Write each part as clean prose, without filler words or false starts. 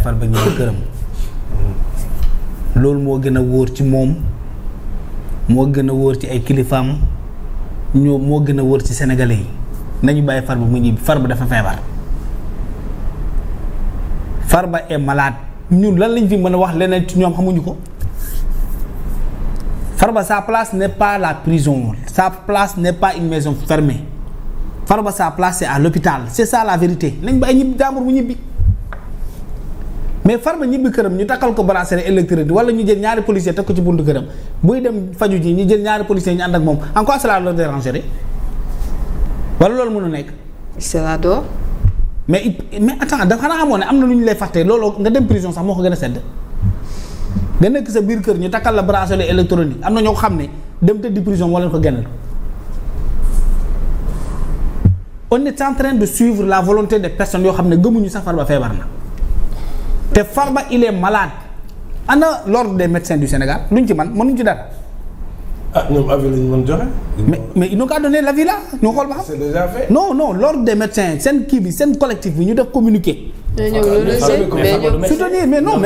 Farba ñibbi këram loolu moo gën a wóor ci moom moo gën a wóor ci ay kilifaam moo gën a wóor ci sénégalais yi nañu bàyyi Farba mu ñibbi Farba dafa feebar Farba est malade ñun lan lañ fi mën a wax leneen ci ñoom xamuñu ko Farba sa place n'est pas la prison sa place n'est pas une maison fermée Farba sa place c'est à l'hôpital c'est ça la vérité nañ bàyyi ñibbi jàmbur mu ñibbi mais Farba ñibbi këram ñu takkal ko bracelet électrique wala ñu jël ñaari policier teg ko ci buntu këram buy dem faju ji ñu jël ñaari policier ñu ànd ak moom en quoi cela leur dérangerait wala loolu mënu nekk. cela doit. mais attends dafa xanaa xamoon ne am na lu ñu lay fàtte loolu nga dem prison sax moo ko gën a sedd nga nekk sa biir kër ñu takkal la bracelet électronique am na ñoo xam ne dem tëddi prison moo leen ko gënal. on est en train de suivre la volonté des personnes yoo xam ne gëmuñu sax Farba feebar na te Farba il est malade ana l'ordre des médecins du Sénégal luñ ci man mënuñ ci dara. ah ñoom avis lañu mën joxe. mais ils n'ont qu'à donner l'avis là ñu xool ba xam. c'est déjà fait. non l'ordre des médecins seen kii bi seen collectif bi ñu def communiqué. soutenir mais non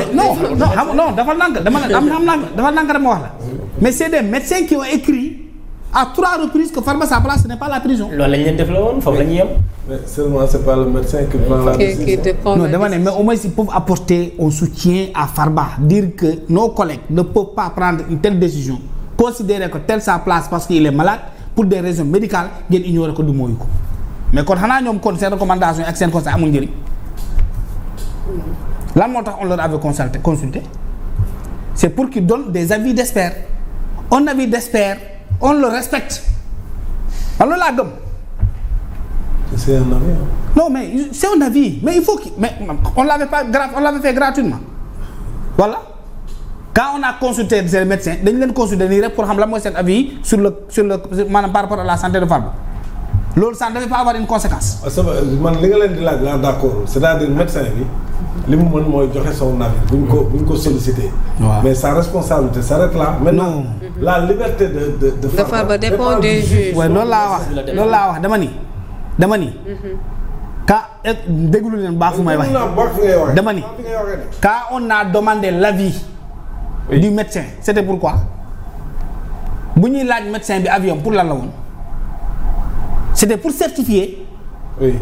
dafa nànk dafa nànk dama wax la mais c'est des médecins qui ont écrit à 3 reprises que Farba sa place ce n'est pas la prison. loolu lañ leen def la woon foofu la ñuy yem. mais seulement c'est pas le médecin qui prend la décision. non dama ne mais au moins ils peuvent apporter un soutien à Farba dire que nos collègues ne peuvent pas prendre une telle décision considérer que telle sa place parce qu'il est malade pour des raisons médicales ngeen ignorer ko du mooyu ko mais kon xanaa ñoom kon seen recommandation ak seen conseil amul njëriñ lan moo tax on leur avait consulté c'est pour qu'ils donnent des avis d'experts un avis d'expert on le respecte man loolu laa gëm. c'est un avis. non mais c'est un avis mais il faut que mais on l'avait fait gratuitement voilà quand on a consulté ces médecins dañu leen consulter nii rek pour xam lan mooy seen avis sur le maanaam par rapport à la santé de Farba loolu ça ne devait pas avoir une conséquence. man li nga leen di laaj laa d'accord c'est-à-dire médecin bi li mu mën mooy joxe son avis bu ñu ko solliciter. mais sa responsabilité s'arrête là. maintenant la liberté de Farba dépend du juge. waaw loolu laa wax dama ni. ka déglu leen baax fu may waxee. dama ni quand on a demandé l'avis du médecin c'était pourquoi bu ñuy laaj médecin bi avion pour lan la woon c'était pour certifier.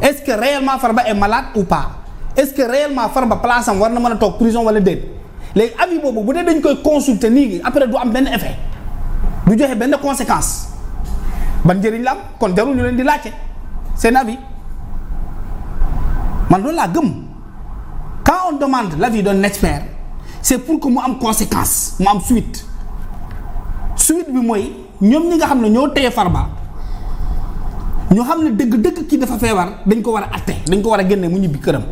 Est-ce que réellement Farba est malade ou pas est-ce que réellement Farba place am war na mën a toog prison wala déet léegi avis boobu bu dee dañ koy consulter nii après du am benn effet du joxe benn conséquence ban njëriñ la am kon jarul ñu leen di laajte seen avis man loolu laa gëm quand on demande l'avis d'un expert c'est pour que mu am conséquence mu am suite bi mooy ñoom ñi nga xam ne ñoo téye Farba ñoo xam ne dëgg kii dafa feebar dañ ko war a atte dañ ko war a génne mu ñibbi këram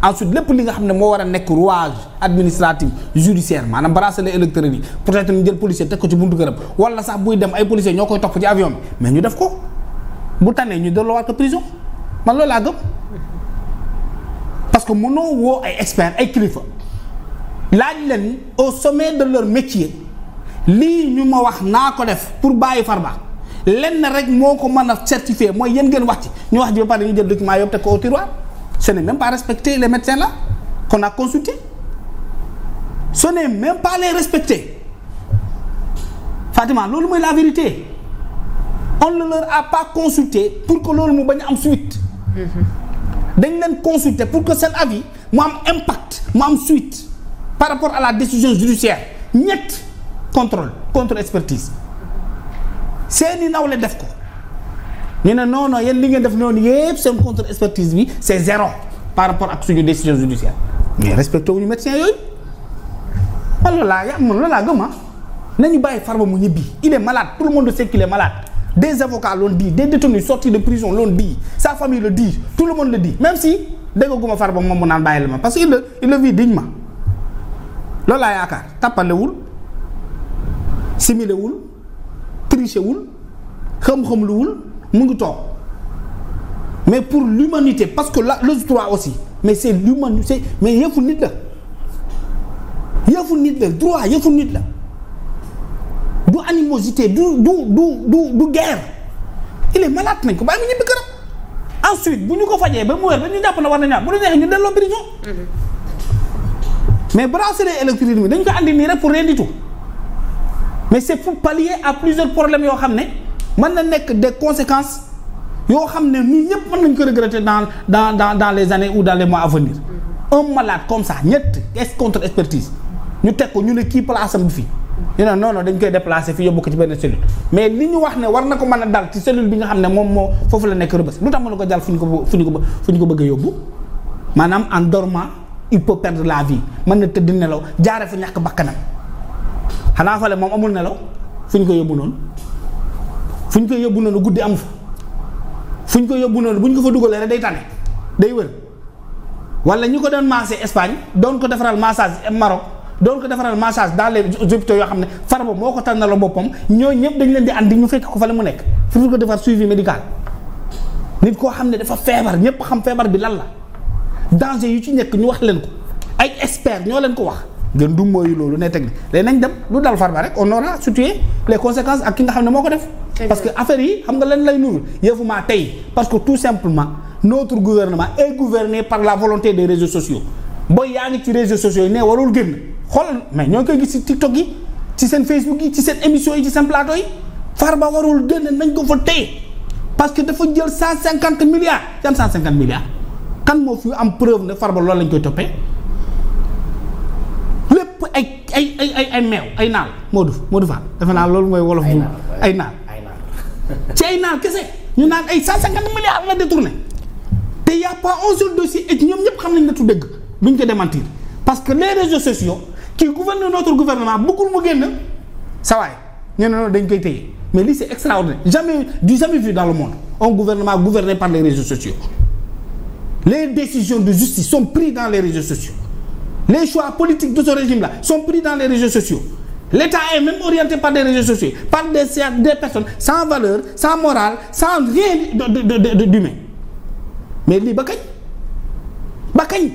ensuite lépp li nga xam ne moo war a nekk rouage administratif judiciaire maanaam bracelet électronique peut-être ñu jël policier teg ko ci buntu këram wala sax buy dem ay policiers ñoo koy topp ci avion bi mais ñu def ko bu tànnee ñu delloowaat ko prison man loolu laa gëm parce que mënoo woo ay experts ay kilifa laaj leen au sommet de leur métier lii ñu ma wax naa ko def pour bàyyi Farba lenn rek moo ko mën a certifier mooy yéen ngeen wax ci ñu wax ji ba pare ñu jël document yëpp teg ko au tiroir ce n'est même pas respecter les médecins là qu'on a consulté ce n'est même pas les respecter Fatima loolu mooy la vérité on ne leur a pas consulté pour que loolu mu bañ a am suite dañ leen consulter pour que seen avis mu am impact mu am suite par rapport à la décision judiciaire ñett contre expertise seeni nawle def ko ñu ne non yéen li ngeen def noonu yépp seen contre expertise bi c'est 0 par rapport ak suñu décision judiciaire mais respecté wuñu médecin yooyu man loolu laa gëm nañu bàyyi Farba mu ñibbi il est malade tout le monde sait qu'il est malade des avocats l'ont dit des détenus sortis de prison l'ont dit sa famille le dit tout le monde le dit même si dégguma Farba moom mu naan bàyyi la ma parce que il le vit dignement loolu laa yaakaar tappalewul similewul trichewul xam-xamluwul mu ngi toog mais pour l'humanité parce que là le droit aussi mais c'est l'humanité mais yëfu nit la droit yëfu nit la du animosité du guerre il est malade nañ ko bàyyi mu ñibbi këram ensuite bu ñu ko fajee ba mu wér ba ñu jàpp na war na ñaar bu la neexee ñu delloo prison mais bracelet électronique bi dañ ko andi nii rek pour rien du tout mais c'est pour pallier à plusieurs problèmes yoo xam ne mën na nekk des conséquences yoo xam ne ñun ñëpp mën nañ ko regretter dans les années ou dans les mois à venir. Un malade comme ça ñett contre expertise ñu teg ko ñu ne kii place am bi fii ñu ne non dañ koy déplacer fii yóbbu ko ci benn cellule mais li ñu wax ne war na ko mën a dal ci cellule bi nga xam ne moom moo foofu la nekk Rebeuss lu tax mën na ko jàll fu ñu ko bëgg a yóbbu maanaam en dormant il peut perdre la vie mën na tëdd nelaw jaare fa ñàkk bakkanam xanaa fale moom amul nelaw fu ñu ko yóbbu noonu guddi amu fa fu ñu ko yóbbu noonu bu ñu ko fa dugalee rek day tane day wër wala ñu ko doon massé Espagne doon ko defaral massage Maroc doon ko defaral massage dans les hôpitaux yoo xam ne Farba moo ko tànnaloo boppam ñooñu ñëpp dañ leen di andi ñu fekk ko fa la mu nekk pour ko defar suivi médical nit koo xam ne dafa feebar ñëpp xam feebar bi lan la danger yu ci nekk ñu wax leen ko ay experts ñoo leen ko wax ngeen du mooyu loolu ne teg ni léegi nañ dem lu dal Farba rek on aura situé les conséquences ak ki nga xam ne moo ko def parce que affaire yi xam nga leen lay nuru yëfuma tey parce que tout simplement notre gouvernement est gouverné par la volonté des réseaux sociaux booy yaa ngi ci réseaux sociaux yi ne warul génn xoolal mais ñoo ngi koy gis ci TikTok yi ci seen Facebook yi ci seen émission yi ci seen plateau yi Farba warul génn nañ ko fa téye parce que dafa jël 150 milliards yan 150 milliards kan moo fi am preuve ne Farba loolu lañ koy toppee lépp ay meew ay naal Modou Fall defe naa loolu mooy wolof bu ay naal ci ay naal kese ñu naan ay 150 milliards la détourné te y a pas un seul dossier et ñoom ñëpp xam nañ ne tu dëgg duñ ko démentir parce que les réseaux sociaux qui gouvernent notre gouvernement bëggul mu génn sa waay ñu ne noonu dañ koy téye mais lii c'est extraordinaire jamais vu dans le monde un gouvernement gouverné par les réseaux sociaux les décisions de justice sont prises dans les réseaux sociaux les choix politiques de ce régime-là sont pris dans les réseaux sociaux l'État est même orienté par des réseaux sociaux par des personnes sans valeur sans morale sans rien d'humain mais lii ba kañ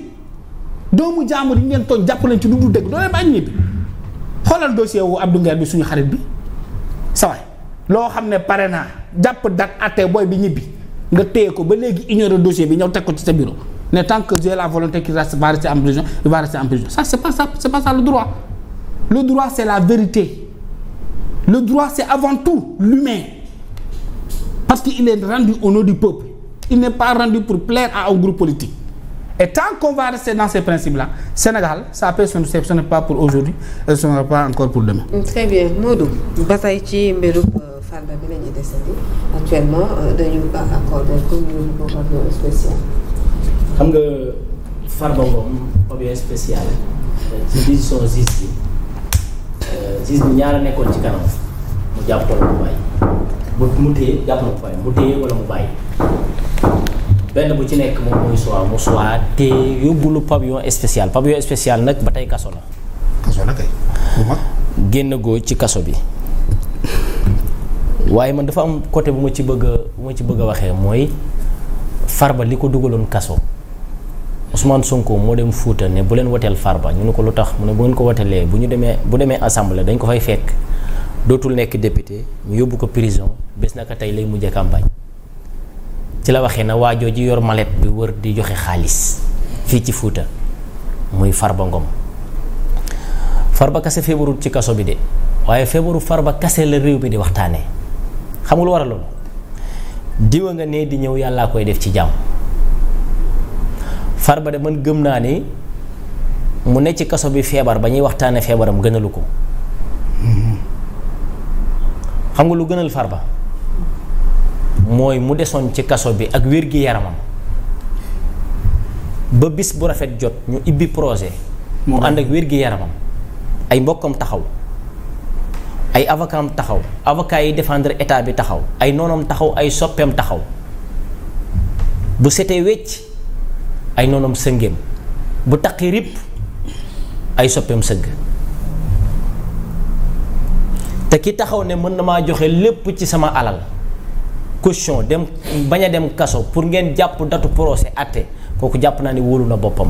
doomu jaamur yi ngeen tooñ jàpp leen ci lu dul dëgg doo leen bàyyi ñibbi xoolal dossier wu Abdou Nguer bi suñu xarit bi sawaay loo xam ne pare naa jàpp date atte booy bi ñibbi nga téye ko ba léegi ignorer dossier bi ñëw teg ko ci sa bureau ne tant que j'ai la volonté qu'il va rester en prison il va rester en prison ça c'est pas ça le droit c'est la vérité le droit c'est avant tout l'humain parce qu'il est rendu au nom du peuple il n'est pas rendu pour plaire à un groupe politique et tant qu'on va rester dans ces principes-là Sénégal sa paix ce n'est pas pour aujourd'hui et ce n'est pas encore pour demain. Très bien Modou ba tey ci mbirum Farba bi la ñuy desandi actuellement dañu ko accordé comme ñu ko pavillon spécial. xam nga Farba Ngom pavillon spécial ci décision justice bi ñaara nekkoon ci kanam mu jàpp wala mu bàyyi mu téye jàpp na ko bàyyi mu téye wala mu bàyyi benn bu ci nekk moom mooy mu soit te yóbbulu pavillon spécial nag ba tey kaso la kay bu mag génn goo ci kaso bi waaye man dafa am côté bu ma ci bëgg a waxee mooy Farba li ko dugaloon kaso Ousmane Sonko moo dem Fuuta ne bu leen woteel Farba ñu ne ko lu tax mu ne bu ngeen ko woteelee bu demee assemblée dañ ko fay fekk dootul nekk député ñu yóbbu ko prison bés naka tey lay mujjee campagne ci la waxee na waajoo ji yor mallette bi wër di joxe xaalis fii ci Fuuta muy Farba Ngom Farba kase feebarul ci kaso bi de waaye feebaru Farba kase la réew mi di waxtaanee xam nga lu war a loolu diwa nga ne di ñëw yàllaa koy def ci jàmm Farba de man gëm naa ni mu ne ci kaso bi feebar ba ñuy waxtaanee feebaram gënalu ko xam nga lu gënal Farba mooy mu desoon ci kaso bi ak wér-gi-yaramam ba bis bu rafet jot ñu ibbi projet mu ànd ak wér-gi-yaramam ay mbokkam taxaw ay avocatam taxaw avocat yi défendre état bi taxaw ay noonam taxaw ay soppeem taxaw bu setee wecc ay noonam sëngéem bu taqi rip ay soppeem sëgg te ki taxaw ne mën na maa joxe lépp ci sama alal caution dem bañ a dem kaso pour ngeen jàpp datu procès àtte kooku jàpp naa ni wóolu na boppam